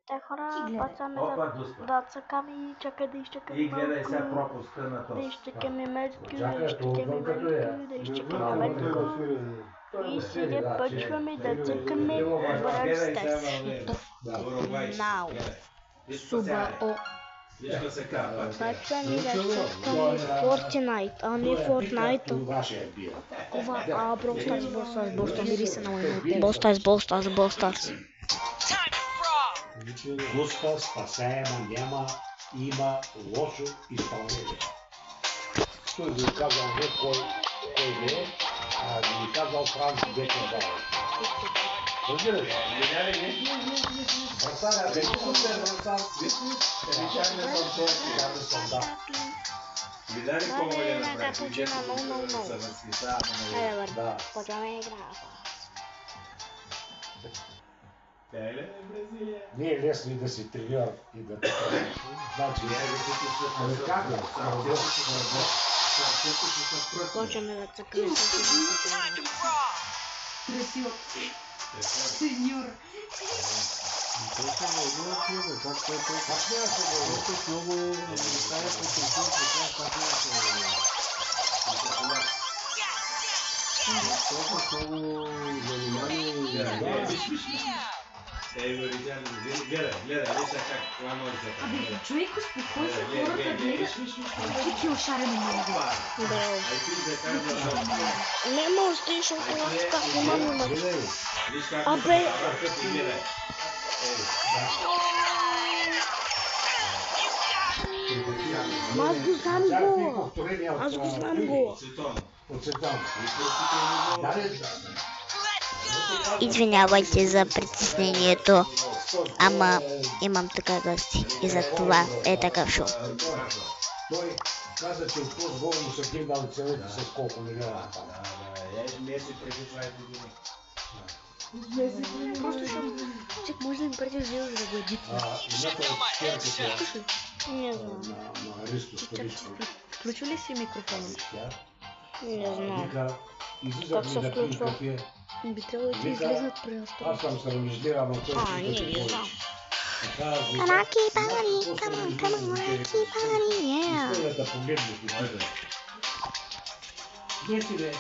Те хора, пацани да цъками, чакай да изчакаме И гледай сега малко, пропуска на да този. изчакаме Метко, да Чакай, изчакаме това като е. Метко, да изчакаме Метко. И сега почваме да цъкаме Brawl Stars. Now. Суба о. Виж се казва. Почваме да цъкаме Fortnite, а не Fortnite. Вашия бия. Кова, Brawl Stars, Brawl Stars, мириса на войната. Brawl Stars. Густа, спасаема, няма, има лошо изпълнение. Той ви казал не кой не е, а ви казал Франц Бекенбауер. Разбираш? Вратаря Бекенбауер, вратар, Видали какво е направи? Да. Почваме игра. Тя е ли Бразилия? Не е лесно и да си треньор и да те правиш. Значи, ами как да? Почваме да цъкаме. Красиво. Сеньор. Гледай, виж как това може да Абе, човек, успокой се, хората гледат. Ти килшарен много. Не може да изшъл това как има номер. Виж как Абе. гледай. Аз го знам го. Аз го знам го. Извинявайте за притеснението, ама имам така гости и за това е такъв шум. Той каза, че от този гол му са дигнали цените с колко милиона там. Месец преди 20 години. Просто шум. Чек, може да ми пратиш видео, за да го едитна. Не знам. На Ристо Столичко. Включи ли си микрофона? Не знам. Излизат Как се ми да включва? пи Би трябвало да ти излезнат при Аз настройки. съм срамежлива, ама той Не знам. Раки пари, come on, раки пари, yeah. Историята погледнете. Где тебе?